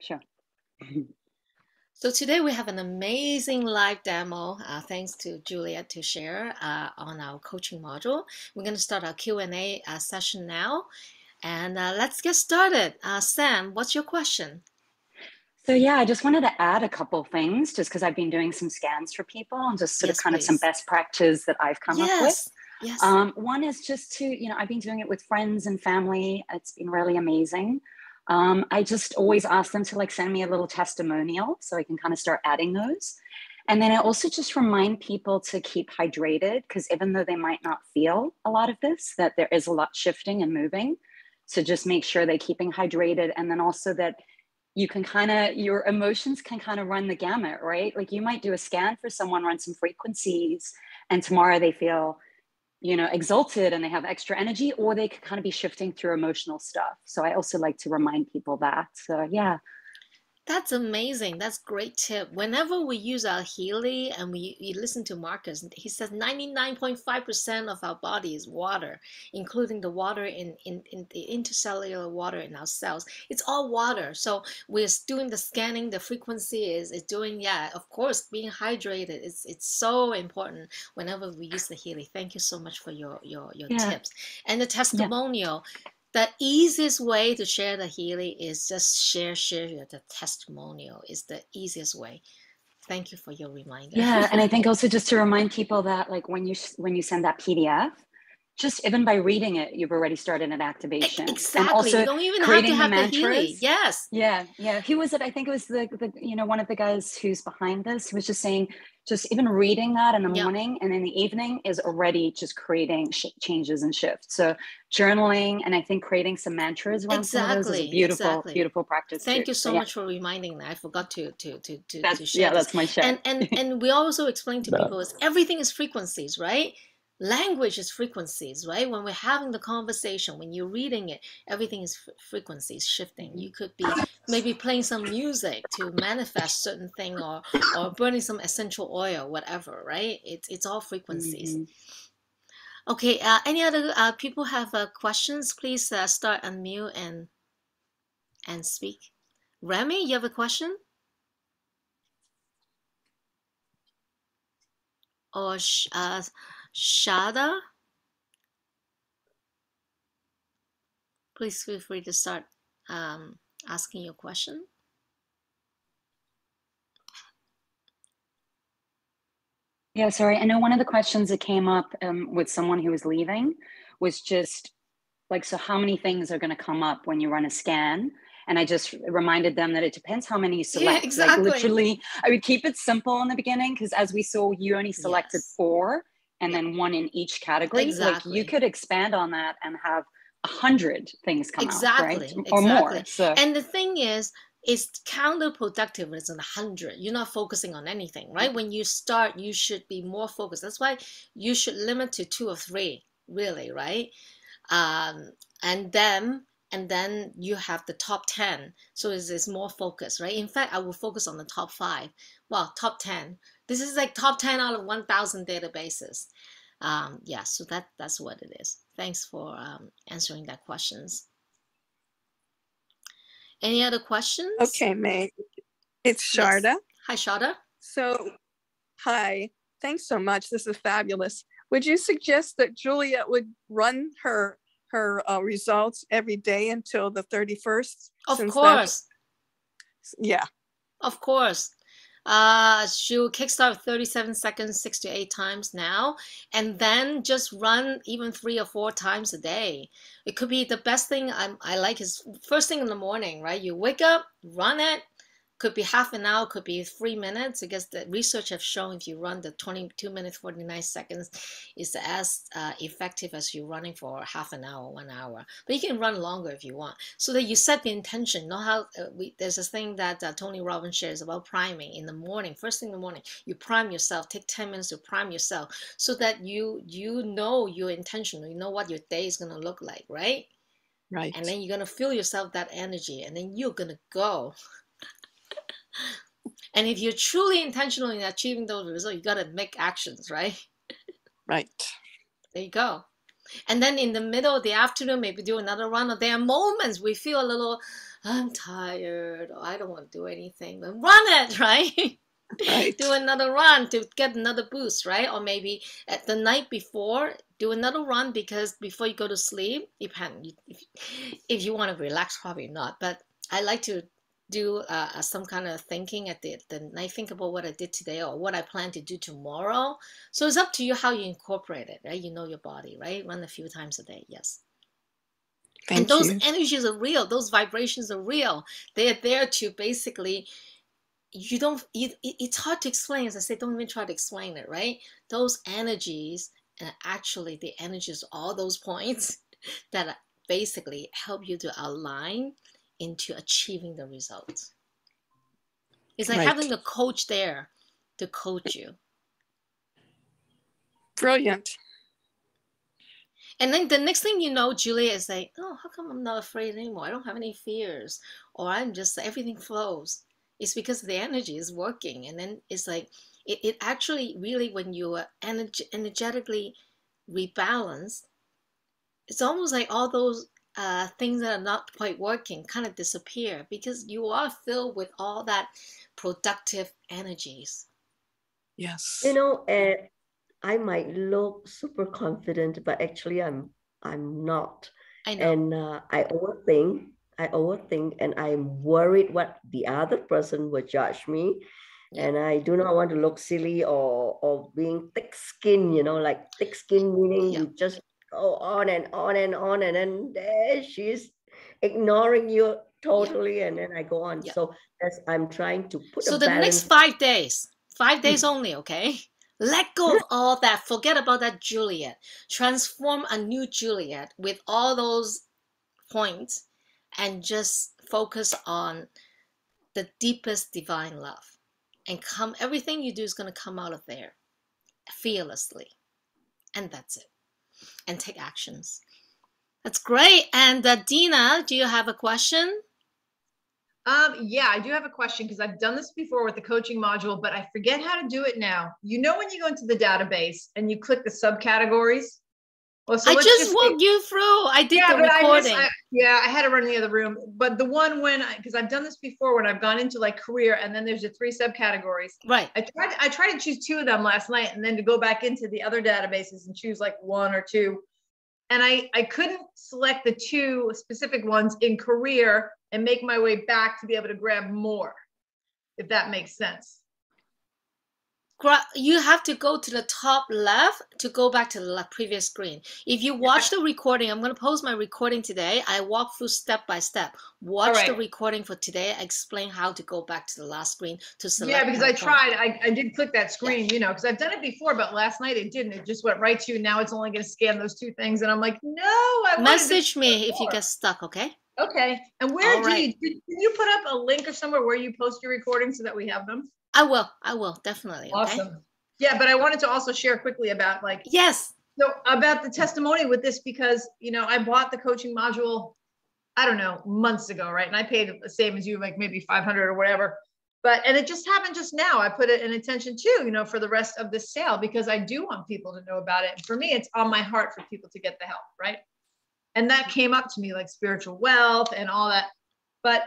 Sure. So today we have an amazing live demo, thanks to Juliet to share on our coaching module. We're going to start our Q&A session now, and let's get started. Sam, what's your question? So yeah, I just wanted to add a couple things just because I've been doing some scans for people and just sort of Yes, kind of some please. best practice that I've come up with. Yes, yes. One is just to, I've been doing it with friends and family. It's been really amazing. I just always ask them to like send me a little testimonial so I can kind of start adding those. And then I also just remind people to keep hydrated because even though they might not feel a lot of this, that there is a lot shifting and moving. So just make sure they're keeping hydrated. And then also that you can your emotions can kind of run the gamut, right? Like you might do a scan for someone, run some frequencies, and tomorrow they feel, exalted and they have extra energy, or they could kind of be shifting through emotional stuff. So I also like to remind people that. So yeah. That's amazing. That's great tip. Whenever we use our Healy and we listen to Marcus, he says 99.5% of our body is water, including the water in the intercellular water in our cells. It's all water. So we're doing the scanning, the frequency is doing, yeah, of course, being hydrated. It's so important whenever we use the Healy. Thank you so much for your Yeah. tips. And the Yeah. testimonial. The easiest way to share the Healy is just share the testimonial is the easiest way. Thank you for your reminder. Yeah, and I think also just to remind people that like when you send that PDF, just even by reading it, you've already started an activation. And Exactly. You also don't even have to creating the have the Healy. mantras. Yes. Yeah, yeah. Who was it? I think it was the one of the guys who's behind this who was just saying, just even reading that in the Yep. morning and in the evening is already just creating changes and shifts. So journaling and I think creating some mantras around some of those is a Exactly. beautiful, Exactly. beautiful practice too. Thank you So so yeah, much for reminding me. I forgot to that's share yeah, this. that's my share. And we also explain to people is everything is frequencies, right? Language is frequencies, right? When we're having the conversation, when you're reading it, everything is frequencies shifting. You could be maybe playing some music to manifest certain thing or burning some essential oil, whatever, right? It's all frequencies. Mm-hmm. Okay, any other people have questions? Please start unmute and speak. Remy, you have a question? Or Shada? Please feel free to start asking your question. Yeah, sorry. I know one of the questions that came up with someone who was leaving was just like, so how many things are going to come up when you run a scan? And I just reminded them that it depends how many you Yeah, select. Like exactly. literally, I would keep it simple in the beginning because as we saw, you only selected Yes. 4 and Yep. then 1 in each category. Like you Exactly. could expand on that and have 100 things come out, right? Exactly. Or more. Exactly. So And the thing is, it's counterproductive when it's on 100. You're not focusing on anything, right? When you start, you should be more focused. That's why you should limit to 2 or 3, really, right? um, and then you have the top 10, so it's more focused, right? In fact, I will focus on the top 5. Well, top 10, this is like top 10 out of 1,000 databases. Yeah, so that's what it is. Thanks for answering that questions. Any other questions? Okay, May. It's Yes. Sharda. Hi, Shada. So, hi. Thanks so much. This is fabulous. Would you suggest that Juliet would run her results every day until the 31st? Of course. Yeah. Of course. She'll kickstart 37 seconds 6 to 8 times now, and then just run even 3 or 4 times a day. It could be the best thing I like is first thing in the morning, right? You wake up, run it. Could be half an hour, could be 3 minutes. I guess the research have shown if you run the 22 minutes 49 seconds is as effective as you running for half an hour, 1 hour. But you can run longer if you want, so that you set the intention. Know how there's this thing that Tony Robbins shares about priming in the morning. First thing in the morning, you prime yourself. Take 10 minutes to prime yourself, so that you know your intention. You know what your day is gonna look like, right? Right. And then you're gonna feel yourself that energy, and then you're gonna go. And if you're truly intentional in achieving those results, you got to make actions, right? Right. There you go. And then in the middle of the afternoon, maybe do another run. Or there are moments we feel a little I'm tired, or I don't want to do anything, then run it, right? Right. Do another run to get another boost, right? Or maybe at the night before, do another run, because before you go to sleep, if you want to relax, probably not. But I like to do some kind of thinking at the night, think about what I did today or what I plan to do tomorrow. So it's up to you how you incorporate it, right? You know your body, right? Run a few times a day, yes. And Thank those you. energies are real. Those vibrations are real. They are there to basically, it's hard to explain. As I say, don't even try to explain it, right? Those energies, and actually the energies, all those points that basically help you to align into achieving the results. It's like Right. having a coach there to coach you. Brilliant. And then the next thing you know, Julia is like, oh, how come I'm not afraid anymore? I don't have any fears. Or I'm just, everything flows. It's because the energy is working. And then it's like, it actually really, when you are energetically rebalanced, it's almost like all those things that are not quite working kind of disappear, because you are filled with all that productive energies. Yes. You know, I might look super confident, but actually I'm not. I know. And I overthink, and I'm worried what the other person will judge me. Yeah. And I do not want to look silly or being thick skin, you know, like thick skin meaning Yeah. you just go on and on and on, and then there she's ignoring you totally, and then I go on. Yeah. So I'm trying to put So a the balance. next 5 days, 5 days only, okay? Let go of all that. Forget about that Juliet. Transform a new Juliet with all those points, and just focus on the deepest divine love. And everything you do is going to come out of there fearlessly. And that's it. And take actions. That's great. And Dina, do you have a question? Yeah, I do have a question, because I've done this before with the coaching module, but I forget how to do it now. You know, when you go into the database and you click the subcategories? Well, so I just walked you through. I did the recording. I had to run in the other room. But the one because I've done this before when I've gone into like career, and then there's the 3 subcategories. Right. I tried to choose 2 of them last night, and then to go back into the other databases and choose like 1 or 2. And I couldn't select the 2 specific ones in career and make my way back to be able to grab more, if that makes sense. You have to go to the top left to go back to the previous screen. If you watch the recording, I'm going to post my recording today. I walk through step by step. Watch the recording for today. I explain how to go back to the last screen to select. Yeah, because I did click that screen, you know, because I've done it before, but last night it didn't. It just went right to, now it's only going to scan those 2 things. And I'm like, no, message me if you get stuck, okay? Okay. And where can you put up a link or somewhere where you post your recordings so that we have them? I will definitely. Awesome. Okay? Yeah, but I wanted to also share quickly about about the testimony with this, because, you know, I bought the coaching module, I don't know, months ago, right? And I paid the same as you, like maybe 500 or whatever. And it just happened just now. I put it in attention too, you know, for the rest of this sale, because I do want people to know about it. And for me, it's on my heart for people to get the help, right? And that came up to me, like spiritual wealth and all that. But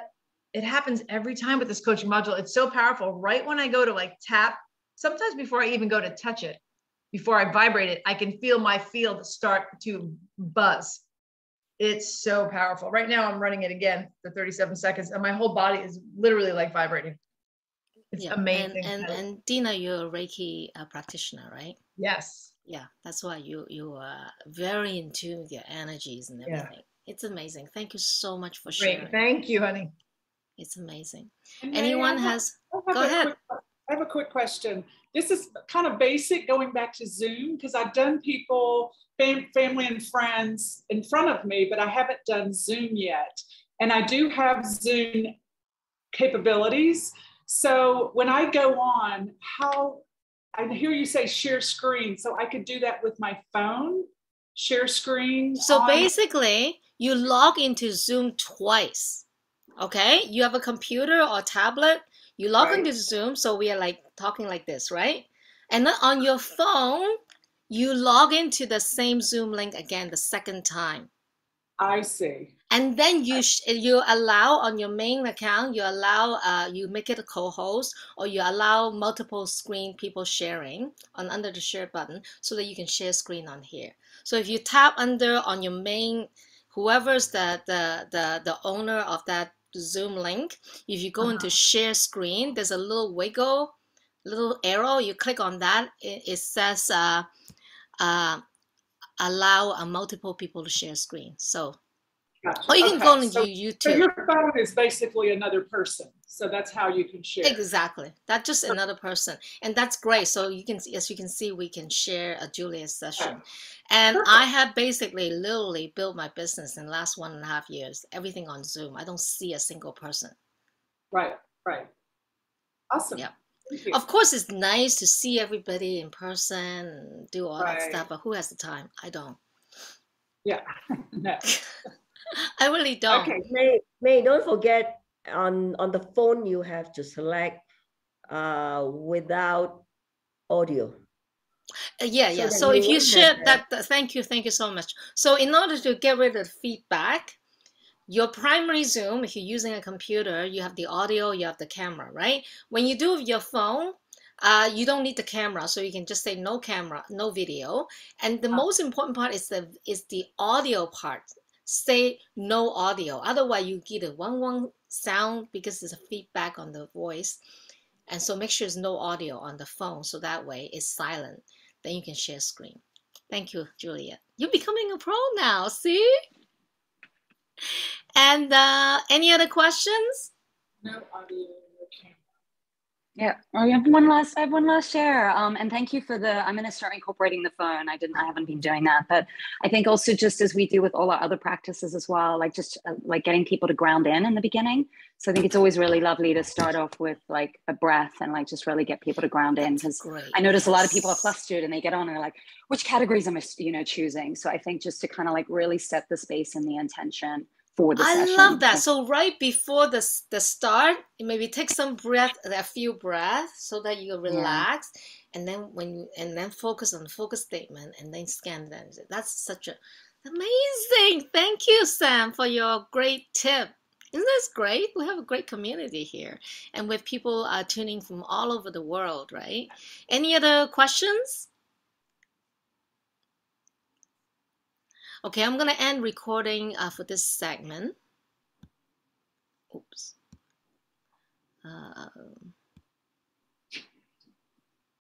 it happens every time with this coaching module. It's so powerful. Right when I go to like tap, sometimes before I even go to touch it, before I vibrate it, I can feel my field start to buzz. It's so powerful. Right now I'm running it again for 37 seconds and my whole body is literally like vibrating. It's amazing. And Dina, you're a Reiki practitioner, right? Yes. Yeah, that's why you are very in tune with your energies and everything. Yeah. It's amazing. Thank you so much for sharing. Great. Thank you, honey. It's amazing. And anyone has? Go ahead. I have a quick question. This is kind of basic, going back to Zoom, because I've done people, family and friends in front of me, but I haven't done Zoom yet. And I do have Zoom capabilities. So when I go on, I hear you say share screen, so I could do that with my phone, share screen. So basically, you log into Zoom twice. Okay, you have a computer or tablet, you log into Zoom, so we are like talking like this, right? And then on your phone, you log into the same Zoom link again the second time. I see. And then you allow on your main account, you allow you make it a co-host, or you allow multiple screen people sharing under the share button, so that you can share screen on here. So if you tap under on your main, whoever's the owner of that Zoom link, if you go into share screen, there's a little wiggle, little arrow. You click on that. It says allow multiple people to share screen. So. Gotcha. Or you can go on YouTube. So your phone is basically another person. So that's how you can share. Exactly. That's just another person. And that's great. So you can, as you can see, we can share a Julia's session. And perfect. I have basically literally built my business in the last 1.5 years, everything on Zoom. I don't see a single person. Right, right. Awesome. Yeah. Of course, it's nice to see everybody in person and do all that stuff, but who has the time? I don't. Yeah. No. I really don't. Okay, May, don't forget on the phone you have to select without audio. Yeah. So if you share that, thank you so much. So in order to get rid of feedback, your primary Zoom, if you're using a computer, you have the audio, you have the camera, right? When you do with your phone, you don't need the camera, so you can just say no camera, no video. And the most important part is the audio part. Say no audio, otherwise you get a one sound because there's a feedback on the voice. And so make sure there's no audio on the phone, so that way it's silent. Then you can share screen. Thank you, Juliet. You're becoming a pro now, see? And any other questions? No audio. Yeah, I have one last share. And thank you for I'm going to start incorporating the phone. I haven't been doing that, but I think also just as we do with all our other practices as well, like just like getting people to ground in the beginning. So I think it's always really lovely to start off with like a breath and like just really get people to ground in, because I notice a lot of people are flustered and they get on and they're like, which categories am I, choosing? So I think just to kind of like really set the space and the intention for the session. I love that. So right before the start, maybe take a few breaths so that you relax, and then focus on the focus statement, and then scan them. That's such a amazing. Thank you, Sam, for your great tip. Isn't this great? We have a great community here, and with people tuning from all over the world, right? Any other questions? Okay, I'm going to end recording for this segment. Oops.